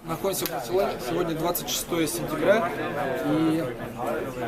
находимся в Барселоне. Сегодня 26 сентября, и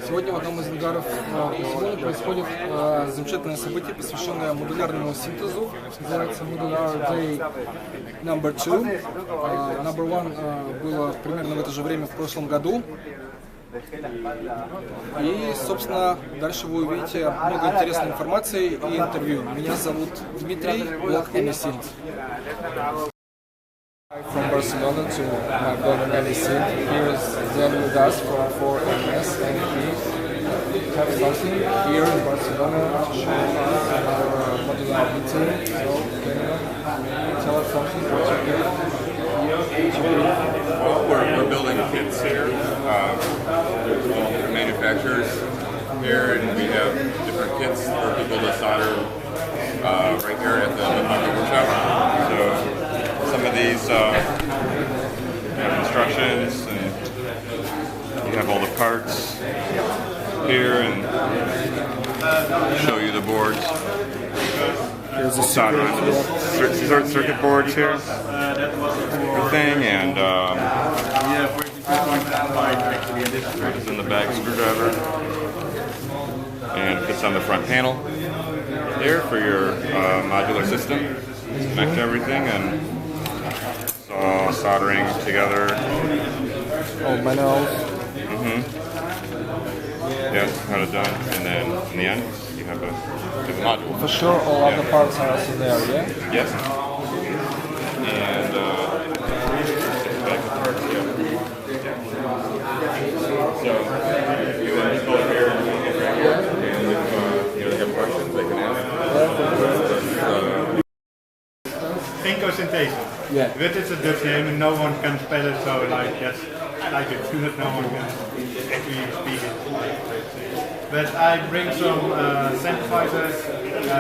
сегодня в одном из ангаров Барселоны происходит замечательное событие, посвященное модулярному синтезу. Называется Modular Day Number 2. Number 1 было примерно в это же время в прошлом году. И, собственно, дальше вы увидите много интересной информации и интервью. Меня зовут Дмитрий, блог ANYSYNTH. From Barcelona to my blog ANYSYNTH. Here is Zen with us for ANYSYNTH, and he have something here in Barcelona to show our modular meeting. So, can you tell us something what you do? Well, we're building kits here. Manufacturers here, and we have different kits for people to solder right here at the Befaco workshop. So some of these have instructions, and you have all the parts here, and show you the boards. Here's a Circuit boards here, everything, and it's in the back screwdriver, and it fits on the front panel here for your modular system. Connect everything, and it's all soldering together. all manuals. Yeah, how it's done, and then in the end you have a module. For sure, all other parts are also there, yeah? Yes. And back the parts, yeah. So you and people here and if they have questions, they can ask. GINKO Synthesizer. Yeah. But it's a Dutch name and no one can spell it, so like yes, like it, no one can actually speak it. But I bring some synthesizers,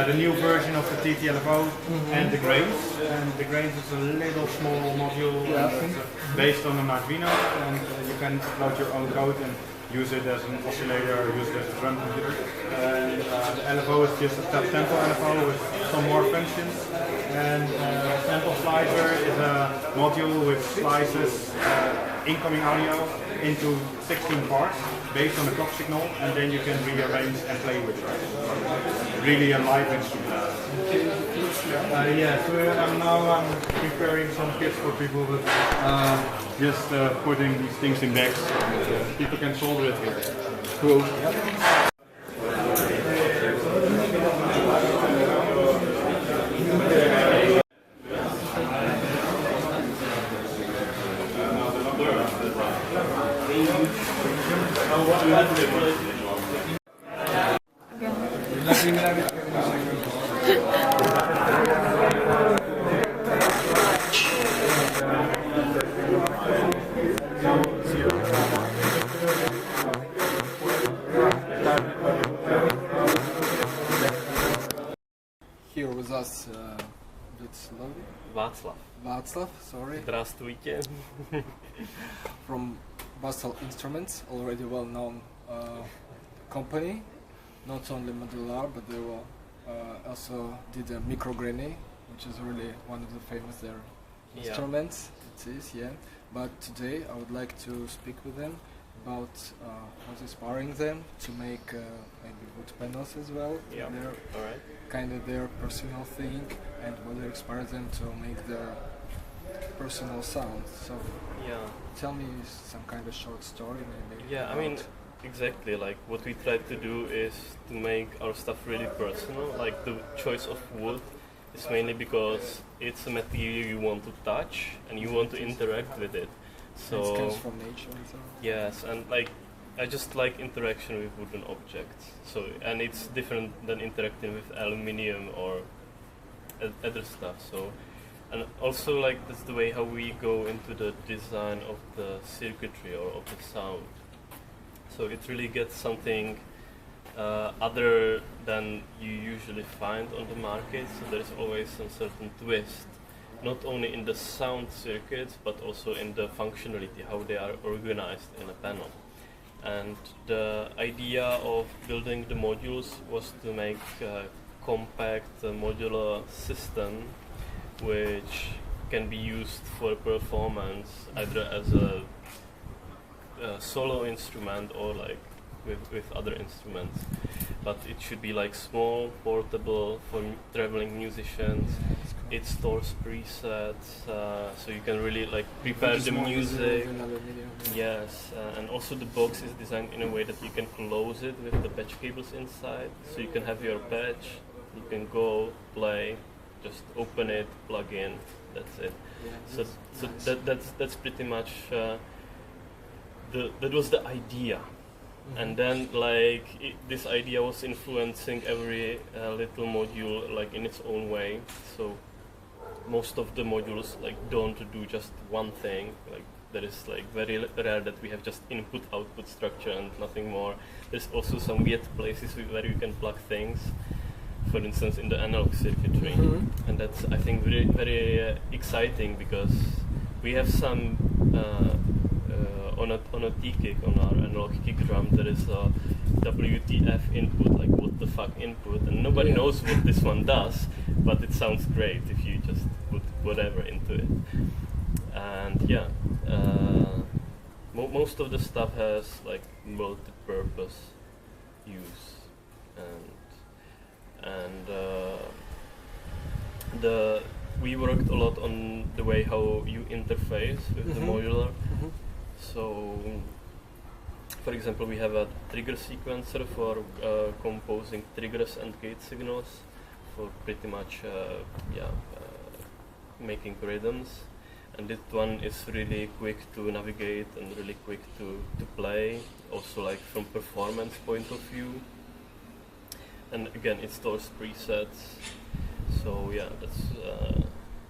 the new version of the TTLFO and the grains. And the grains is a little small module based on an Arduino, and you can upload your own code and use it as an oscillator or use it as a drum computer. And the LFO is just a tempo LFO with some more functions. And sample slicer is a module which slices incoming audio into 16 parts based on a clock signal, and then you can rearrange and play with it. Really a live instrument. Yeah, so now I'm preparing some kits for people with just putting these things in decks. People can solder it here. Cool. Here with us, Václav, sorry. Здравствуйте. From BASTL Instruments, already well-known company, not only modular, but they were also did a microgranny, which is really one of the famous their instruments. It is, yeah. But today I would like to speak with them about what's inspiring them to make maybe wood panels as well. Yeah. All right. Kind of their personal thing, and what inspires them to make their personal sound. So tell me some kind of short story maybe. Yeah, I mean, exactly, like what we try to do is to make our stuff really personal. Like the choice of wood is mainly because it's a material you want to touch and you want to interact with it. So it comes from nature and so. Yes, and like I just like interaction with wooden objects. So, and it's different than interacting with aluminium or other stuff. So, and also like that's the way how we go into the design of the circuitry or of the sound. So it really gets something other than you usually find on the market. So there is always some certain twist, not only in the sound circuits but also in the functionality, how they are organized in a panel. And the idea of building the modules was to make a compact modular system which can be used for performance either as a solo instrument or like with other instruments, but it should be like small, portable for traveling musicians. It stores presets, so you can really like prepare the music. Yes, and also the box is designed in a way that you can close it with the patch cables inside, so you can have your patch, you can go play, just open it, plug in, that's it. Yeah, that's pretty much that was the idea. And then like this idea was influencing every little module like in its own way. So most of the modules like don't do just one thing. Like there is like very rare that we have just input-output structure and nothing more. There's also some weird places where you can plug things. For instance, in the analog circuitry, and that's I think very exciting because we have some. On a T-kick, on our analog kick drum, there is a WTF input, like what the fuck input, and nobody knows what this one does, but it sounds great if you just put whatever into it. And yeah, most of the stuff has like multi-purpose use, and we worked a lot on the way how you interface with the modular. So, for example, we have a trigger sequencer for composing triggers and gate signals for pretty much making rhythms, and this one is really quick to navigate and really quick to play, also like from performance point of view. And again, it stores presets, so yeah, that's...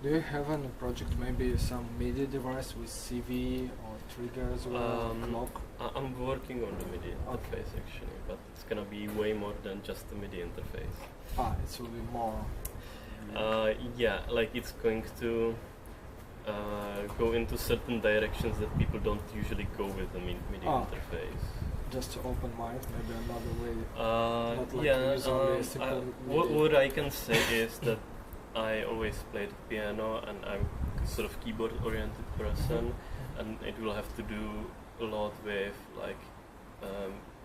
Do you have on a project maybe some MIDI device with CV or triggers or clock? I'm working on the MIDI interface actually, but it's gonna be way more than just the MIDI interface. It will be more. Yeah, like it's going to go into certain directions that people don't usually go with the MIDI interface. Just to open mind, maybe another way. Not like yeah. What I can say is that I always played piano, and I'm sort of keyboard-oriented person, and it will have to do a lot with like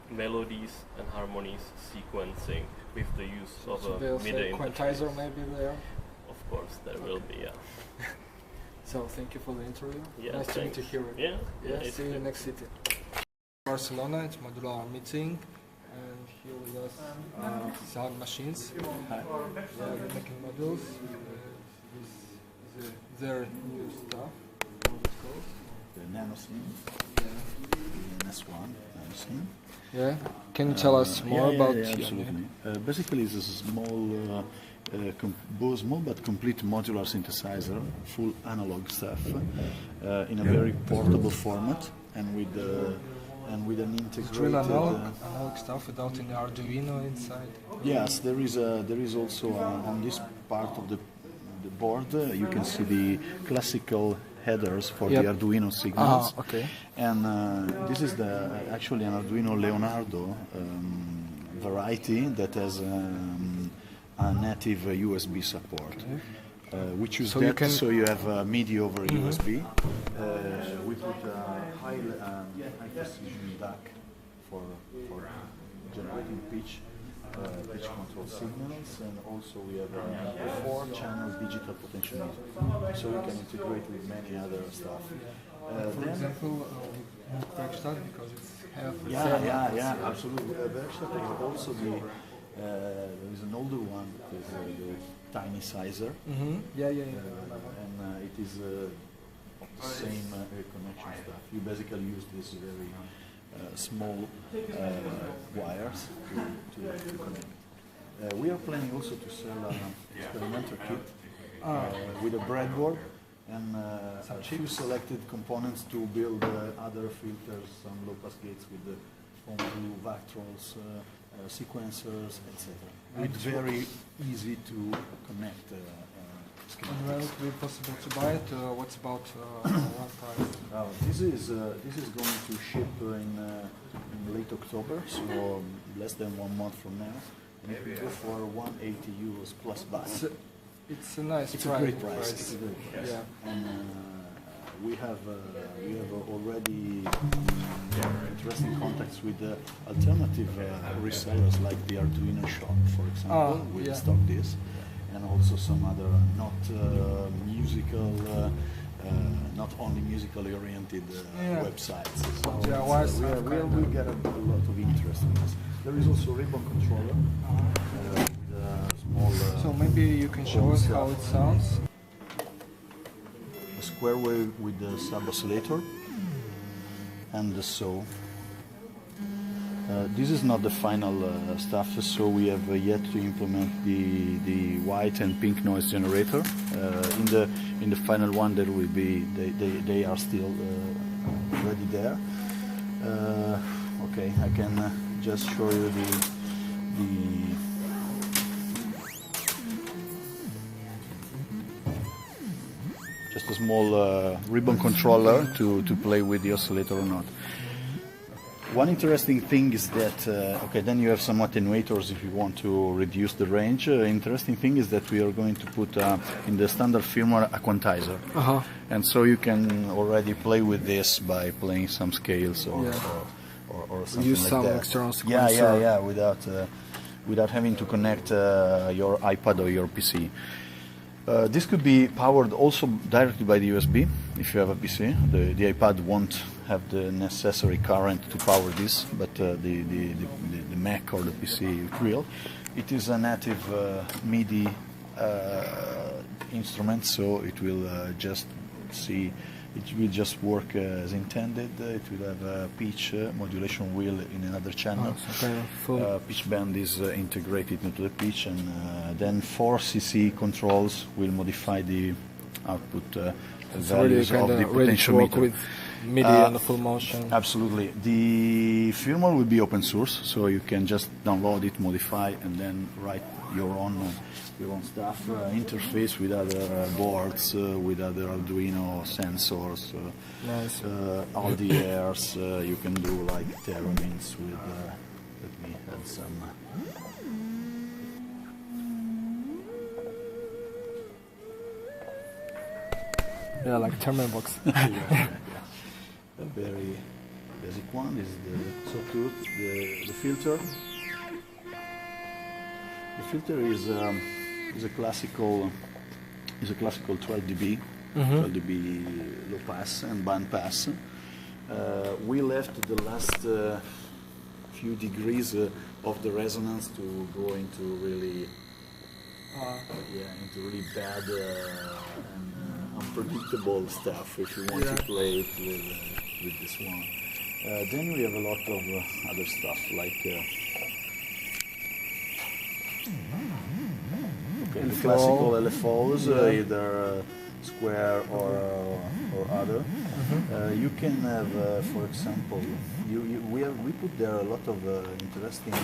melodies and harmonies sequencing with the use of a MIDI interface. Quantizer maybe there? Of course, there will be, yeah. So thank you for the interview. Yeah, nice to meet you here. Yeah. See you in the next city. Barcelona, it's modular meeting. And here with us sound machines. Hi. Yeah, they're making modules. This is their new stuff. The NanoSynth. Yeah. The NS1 NanoSynth. Yeah. Can you tell us more about? Yeah, absolutely. Basically, it's a small, small but complete modular synthesizer, full analog stuff, in a very portable format, and with an integrated. Real analog stuff without any Arduino inside. Yes, there is also on this part of the board you can see the classical headers for the Arduino signals. Okay. And this is actually an Arduino Leonardo variety that has a native USB support. We choose so that so you have MIDI over USB. We put a high precision DAC for generating pitch control signals, and also we have a 4-channel digital potentiometer, so we can integrate with many other stuff. For example, Werkstatt, because it's half. Yeah, absolutely. Werkstatt is also there is an older one, that is the TinySizer. And it is the same connection stuff. You basically use this very small wires to connect. We are planning also to sell an experimental kit with a breadboard and a few selected components to build other filters, some low-pass gates with the foam Vactrols, sequencers, etc. With very easy to connect. And when it will be possible to buy it? What's about one price? This is going to ship in late October, so less than 1 month from now. And it will go for €180 plus VAT. It's a nice It's a price. great price. It's a great price. Yeah. And we have already interesting contacts with alternative resellers like the Arduino shop, for example. We stock this, and also some other not musical, not only musically oriented websites. So we get a lot of interest in this. There is also a ribbon controller. Small, so maybe you can show us how it sounds. A square wave with the sub oscillator and the saw. This is not the final stuff, so we have yet to implement the white and pink noise generator. In the final one, there will be they are still ready there. Okay, I can just show you the just a small ribbon controller to play with the oscillator or not. One interesting thing is that, okay, then you have some attenuators if you want to reduce the range. Interesting thing is that we are going to put in the standard firmware a quantizer. And so you can already play with this by playing some scales or something use like some that. external sequencer. Yeah, without having to connect your iPad or your PC. This could be powered also directly by the USB if you have a PC. The iPad won't have the necessary current to power this, but the Mac or the PC will. It is a native MIDI instrument, so it will just work as intended. It will have a pitch modulation wheel in another channel. Pitch band is integrated into the pitch, and then 4 CC controls will modify the output values of the potentiometer. MIDI and the full motion. Absolutely. The firmware will be open source, so you can just download it, modify, and then write your own stuff. Interface with other boards, with other Arduino sensors. Nice. All the airs you can do like theremins with. Let me add some. Yeah, like terminal box. Yeah. A very basic one is the sawtooth, the filter. The filter is a classical 12 dB, 12 dB low pass and band pass. We left the last few degrees of the resonance to go into really bad and unpredictable stuff if you want to play it with this one. Then we have a lot of other stuff like the classical LFOs, either square or other. You can have, for example, we put there a lot of interesting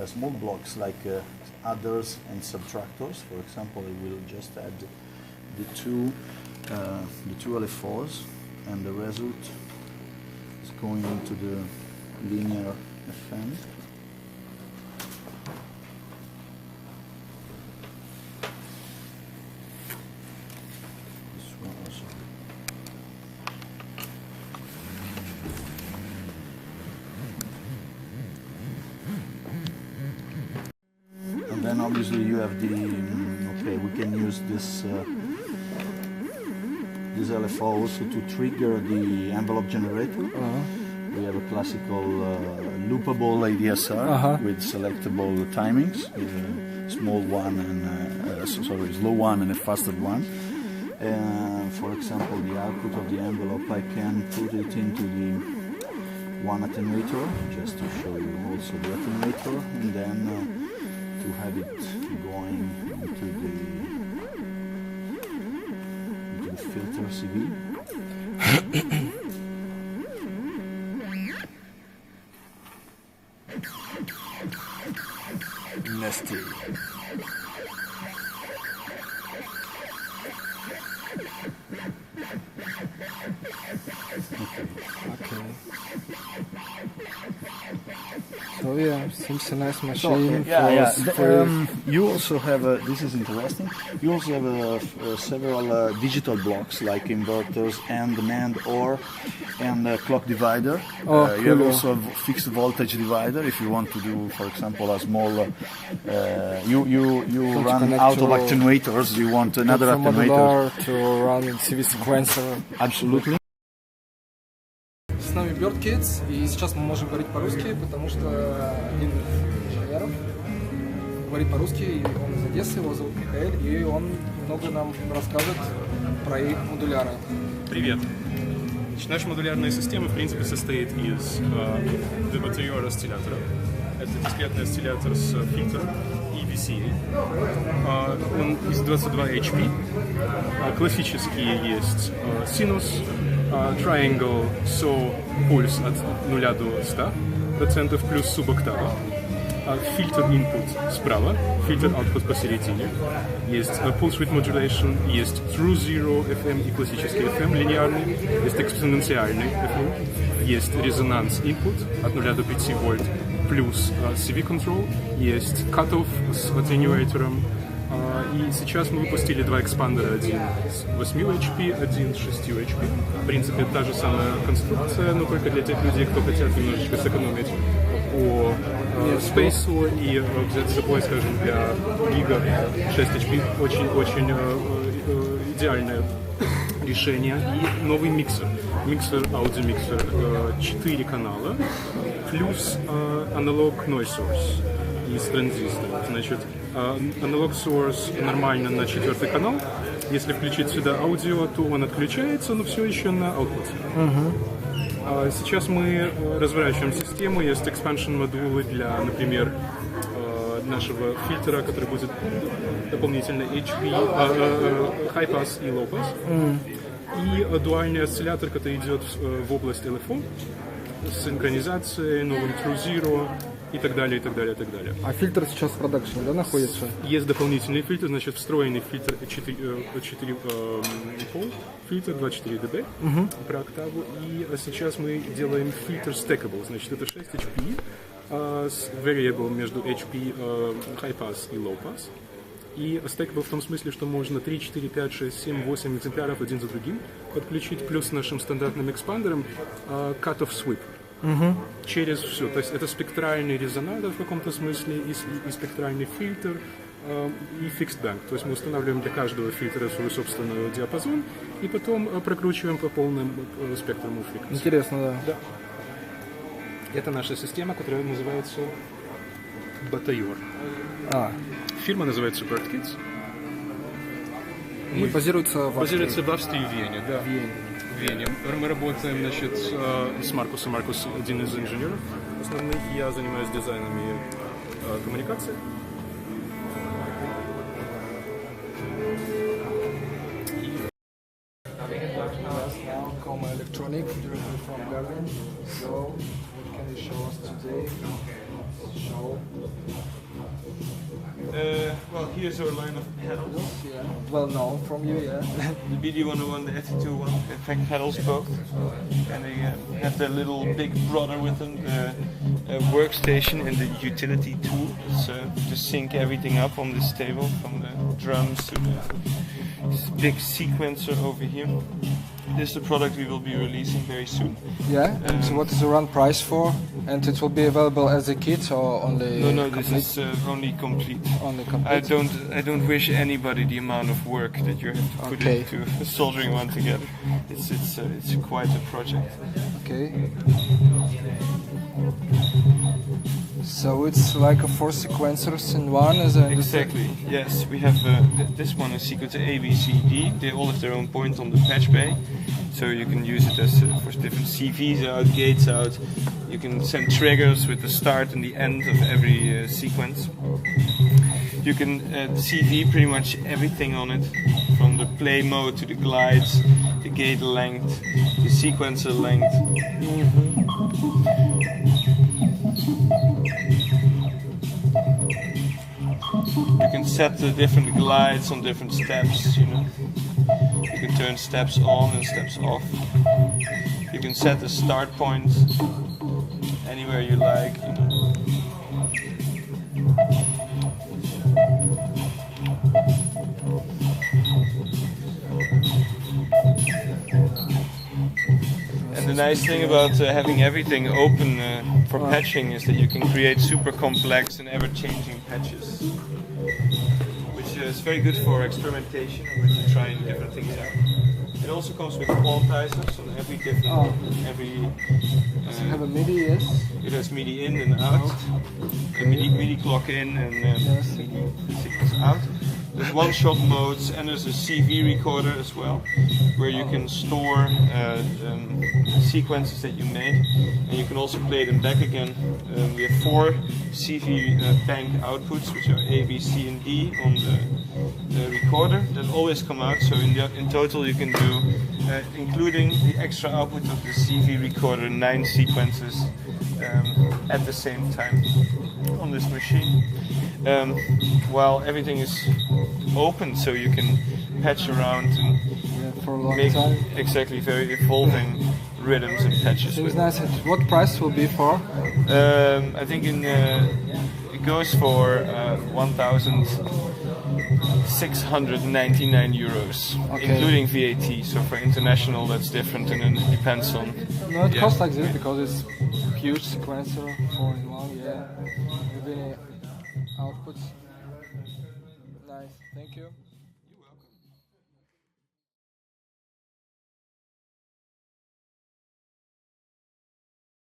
small blocks like adders and subtractors. For example, I will just add the two LFOs, and the result is going into the linear FM. This one also. And then obviously you have we can use this LFO also to trigger the envelope generator. We have a classical loopable ADSR with selectable timings, small one and slow one and a faster one. For example, the output of the envelope, I can put it into the one attenuator, just to show you also the attenuator, and then to have it going into the filter CV. Nasty. Okay. So So yeah, seems a nice So, machine. you also have, this is interesting, you also have several digital blocks like inverters and NAND OR and clock divider. You have also a fixed voltage divider if you want to do, for example, a small, you run out of actuators, you want another actuator. To run CV sequencer. Absolutely. С нами BIRDKIDS, и сейчас мы можем говорить по-русски, потому что один из инженеров говорит по-русски, и он из Одессы, его зовут Михаил, и он много нам расскажет про их модуляры. Привет! Значит, наша модулярная система, в принципе, состоит из двухбатареевого осциллятора. Это дискретный осциллятор с фильтром и VCA. Он из 22 HP. Классические есть синус, triangle, so пульс от 0 до 100%, плюс субоктава. Фильтр input справа, фильтр output посередине. Есть pulse width modulation, есть true zero FM и классический FM линейный, есть экспоненциальный FM, есть резонанс input от 0 до 5 вольт, плюс CV control, есть cutoff с attenuatorом. И сейчас мы выпустили два экспандера, один с 8 HP, один с 6 HP. В принципе, та же самая конструкция, но только для тех людей, кто хотят немножечко сэкономить по спейсу и взять с собой, скажем, для гига 6 HP. Очень идеальное решение. И новый миксер. Аудиомиксер 4 канала, плюс аналог noise source из транзистора. Значит, аналог source нормально на 4-й канал. Если включить сюда аудио, то он отключается, но все еще на output. Сейчас мы разворачиваем систему. Есть expansion модулы для, например, нашего фильтра, который будет дополнительно HP, high pass и low pass. И дуальный осциллятор, который идет в область LFO с синхронизацией, новым True Zero и так далее, и так далее, и так далее. А фильтр сейчас в продакшене, да, находится? Есть дополнительный фильтр, значит, встроенный фильтр 4 пол, фильтр 24 dB про октаву. И сейчас мы делаем фильтр stackable, значит, это 6 HP с variable между HP, high pass и low pass. И stackable в том смысле, что можно 3, 4, 5, 6, 7, 8 экземпляров один за другим подключить, плюс нашим стандартным экспандером cut-off sweep. Через все. То есть это спектральный резонатор в каком-то смысле и спектральный фильтр и fixed bank. То есть мы устанавливаем для каждого фильтра свой собственный диапазон и потом прокручиваем по полному спектруму фреквенции. Интересно, да. Это наша система, которая называется Батайор. Фирма называется BIRDKIDS. И базируется в Австрии и Вене, да. В Вене. Мы работаем, значит, с Маркусом. Маркус один из инженеров основных. Я занимаюсь дизайном и коммуникацией. KOMA Elektronik, directly from Berlin. So, what can you show us today? Well, here's our line of pedals. Yeah, well known from you, yeah. The BD101, the FT21, effect pedals both. And they have their little big brother with them, the workstation and the utility tool. So to sync everything up on this table, from the drums to this big sequencer over here. This is a product we will be releasing very soon. Yeah, and so what is the run price for? And it will be available as a kit or only No, complete? this is only complete. Only complete. I don't wish anybody the amount of work that you have to put into soldering one together. It's quite a project. Okay. So it's like a 4 sequencers in one, as I understand. Exactly. Yes, we have this one is sequencer A, B, C, D. They all have their own point on the patch bay, so you can use it as for different CVs out, gates out. You can send triggers with the start and the end of every sequence. You can CV pretty much everything on it, from the play mode to the glides, the gate length, the sequencer length. You can set the different glides on different steps, you know. You can turn steps on and steps off. You can set the start point anywhere you like, you know. And the nice thing about having everything open for patching is that you can create super complex and ever-changing patches, which is very good for experimentation and when you're trying different things out. It also comes with quantizers on every different, Does it have a MIDI? Yes. it has MIDI in and out, a MIDI clock in and MIDI signals out. There's one-shot modes and there's a CV recorder as well, where you can store sequences that you made, and you can also play them back again. We have 4 CV bank outputs, which are A, B, C, and D on the recorder that always come out. So in total you can do, including the extra output of the CV recorder, 9 sequences at the same time on this machine. While everything is open, so you can patch around and For a long make time. exactly very evolving rhythms and patches It's with. nice. What price will be for? I think it goes for 1,699 euros, Okay. including VAT. So for international, that's different, and then it depends on. No, it Yeah. costs like this because it's huge sequencer, 4-in-1. Yeah. With any outputs. Nice. Thank you.